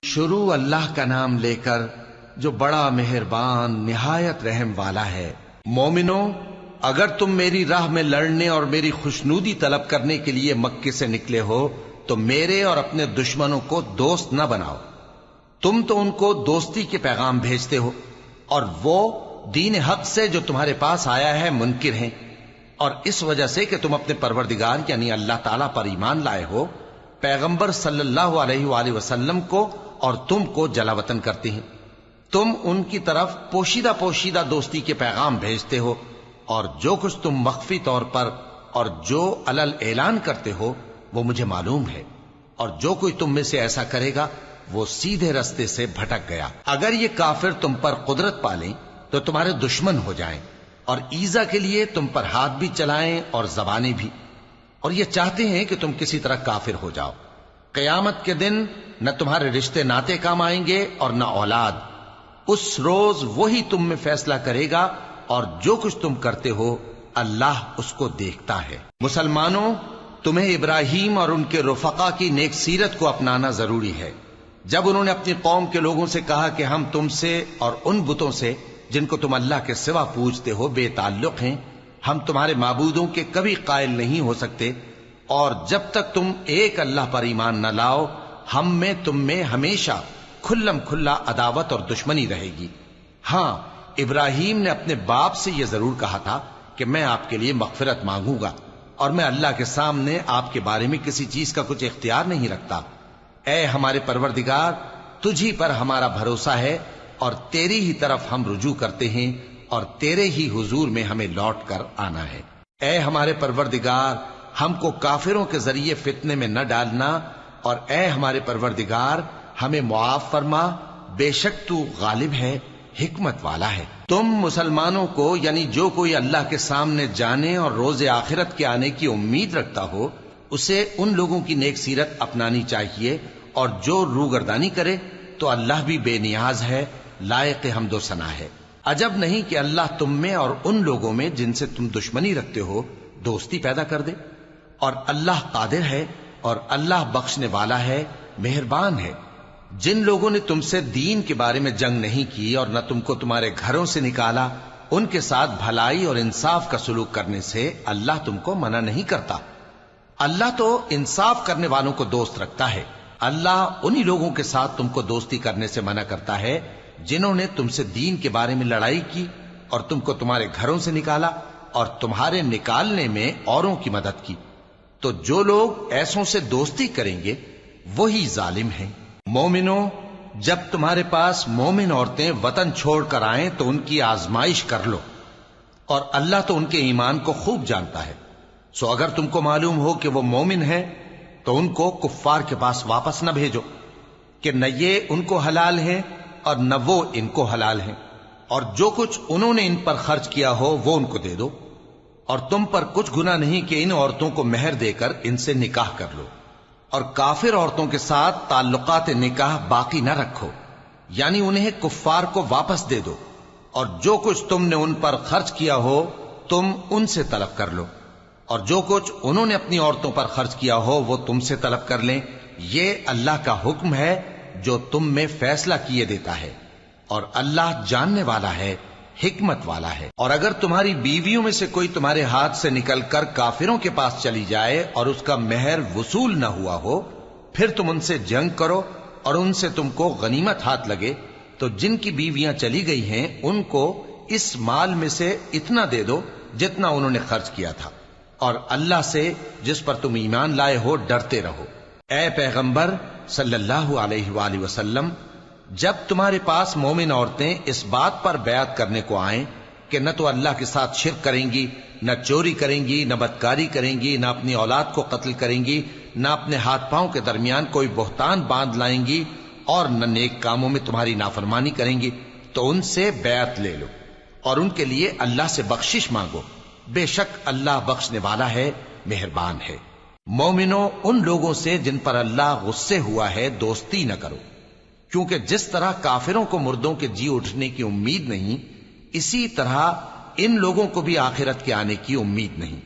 شروع اللہ کا نام لے کر جو بڑا مہربان نہایت رحم والا ہے۔ مومنو، اگر تم میری راہ میں لڑنے اور میری خوشنودی طلب کرنے کے لیے مکے سے نکلے ہو تو میرے اور اپنے دشمنوں کو دوست نہ بناؤ۔ تم تو ان کو دوستی کے پیغام بھیجتے ہو اور وہ دین حق سے جو تمہارے پاس آیا ہے منکر ہیں، اور اس وجہ سے کہ تم اپنے پروردگار یعنی اللہ تعالیٰ پر ایمان لائے ہو، پیغمبر صلی اللہ علیہ وآلہ وسلم کو اور تم کو جلا وطن کرتے ہیں۔ تم ان کی طرف پوشیدہ پوشیدہ دوستی کے پیغام بھیجتے ہو، اور جو کچھ تم مخفی طور پر اور جو علل اعلان کرتے ہو وہ مجھے معلوم ہے، اور جو کوئی تم میں سے ایسا کرے گا وہ سیدھے رستے سے بھٹک گیا۔ اگر یہ کافر تم پر قدرت پالیں تو تمہارے دشمن ہو جائیں، اور ایذا کے لیے تم پر ہاتھ بھی چلائیں اور زبانیں بھی، اور یہ چاہتے ہیں کہ تم کسی طرح کافر ہو جاؤ۔ قیامت کے دن نہ تمہارے رشتے ناتے کام آئیں گے اور نہ اولاد۔ اس روز وہی تم میں فیصلہ کرے گا، اور جو کچھ تم کرتے ہو اللہ اس کو دیکھتا ہے۔ مسلمانوں، تمہیں ابراہیم اور ان کے رفقا کی نیک سیرت کو اپنانا ضروری ہے۔ جب انہوں نے اپنی قوم کے لوگوں سے کہا کہ ہم تم سے اور ان بتوں سے جن کو تم اللہ کے سوا پوجتے ہو بے تعلق ہیں، ہم تمہارے معبودوں کے کبھی قائل نہیں ہو سکتے، اور جب تک تم ایک اللہ پر ایمان نہ لاؤ ہم میں تم میں ہمیشہ کھلم کھلا عداوت اور دشمنی رہے گی۔ ہاں، ابراہیم نے اپنے باپ سے یہ ضرور کہا تھا کہ میں آپ کے لیے مغفرت مانگوں گا، اور میں اللہ کے سامنے آپ کے بارے میں کسی چیز کا کچھ اختیار نہیں رکھتا۔ اے ہمارے پروردگار، تجھی پر ہمارا بھروسہ ہے اور تیری ہی طرف ہم رجوع کرتے ہیں، اور تیرے ہی حضور میں ہمیں لوٹ کر آنا ہے۔ اے ہمارے پروردگار، ہم کو کافروں کے ذریعے فتنے میں نہ ڈالنا، اور اے ہمارے پروردگار ہمیں معاف فرما، بے شک تو غالب ہے، حکمت والا ہے۔ تم مسلمانوں کو یعنی جو کوئی اللہ کے سامنے جانے اور روز آخرت کے آنے کی امید رکھتا ہو اسے ان لوگوں کی نیک سیرت اپنانی چاہیے، اور جو روگردانی کرے تو اللہ بھی بے نیاز ہے، لائق حمد و ثنا ہے۔ عجب نہیں کہ اللہ تم میں اور ان لوگوں میں جن سے تم دشمنی رکھتے ہو دوستی پیدا کر دے، اور اللہ قادر ہے اور اللہ بخشنے والا ہے، مہربان ہے۔ جن لوگوں نے تم سے دین کے بارے میں جنگ نہیں کی اور نہ تم کو تمہارے گھروں سے نکالا، ان کے ساتھ بھلائی اور انصاف کا سلوک کرنے سے اللہ تم کو منع نہیں کرتا۔ اللہ تو انصاف کرنے والوں کو دوست رکھتا ہے۔ اللہ انہی لوگوں کے ساتھ تم کو دوستی کرنے سے منع کرتا ہے جنہوں نے تم سے دین کے بارے میں لڑائی کی اور تم کو تمہارے گھروں سے نکالا اور تمہارے نکالنے میں اوروں کی مدد کی، تو جو لوگ ایسوں سے دوستی کریں گے وہی ظالم ہیں۔ مومنوں، جب تمہارے پاس مومن عورتیں وطن چھوڑ کر آئیں تو ان کی آزمائش کر لو، اور اللہ تو ان کے ایمان کو خوب جانتا ہے۔ سو اگر تم کو معلوم ہو کہ وہ مومن ہیں تو ان کو کفار کے پاس واپس نہ بھیجو کہ نہ یہ ان کو حلال ہیں اور نہ وہ ان کو حلال ہیں، اور جو کچھ انہوں نے ان پر خرچ کیا ہو وہ ان کو دے دو، اور تم پر کچھ گناہ نہیں کہ ان عورتوں کو مہر دے کر ان سے نکاح کر لو، اور کافر عورتوں کے ساتھ تعلقات نکاح باقی نہ رکھو، یعنی انہیں کفار کو واپس دے دو، اور جو کچھ تم نے ان پر خرچ کیا ہو تم ان سے طلب کر لو، اور جو کچھ انہوں نے اپنی عورتوں پر خرچ کیا ہو وہ تم سے طلب کر لیں۔ یہ اللہ کا حکم ہے جو تم میں فیصلہ کیے دیتا ہے، اور اللہ جاننے والا ہے، حکمت والا ہے۔ اور اگر تمہاری بیویوں میں سے کوئی تمہارے ہاتھ سے نکل کر کافروں کے پاس چلی جائے اور اس کا مہر وصول نہ ہوا ہو، پھر تم ان سے جنگ کرو اور ان سے تم کو غنیمت ہاتھ لگے، تو جن کی بیویاں چلی گئی ہیں ان کو اس مال میں سے اتنا دے دو جتنا انہوں نے خرچ کیا تھا، اور اللہ سے جس پر تم ایمان لائے ہو ڈرتے رہو۔ اے پیغمبر صلی اللہ علیہ وآلہ وسلم، جب تمہارے پاس مومن عورتیں اس بات پر بیعت کرنے کو آئیں کہ نہ تو اللہ کے ساتھ شرک کریں گی، نہ چوری کریں گی، نہ بدکاری کریں گی، نہ اپنی اولاد کو قتل کریں گی، نہ اپنے ہاتھ پاؤں کے درمیان کوئی بہتان باندھ لائیں گی، اور نہ نیک کاموں میں تمہاری نافرمانی کریں گی، تو ان سے بیعت لے لو اور ان کے لیے اللہ سے بخشش مانگو، بے شک اللہ بخشنے والا ہے، مہربان ہے۔ مومنوں، ان لوگوں سے جن پر اللہ غصے ہوا ہے دوستی نہ کرو، کیونکہ جس طرح کافروں کو مردوں کے جی اٹھنے کی امید نہیں، اسی طرح ان لوگوں کو بھی آخرت کے آنے کی امید نہیں۔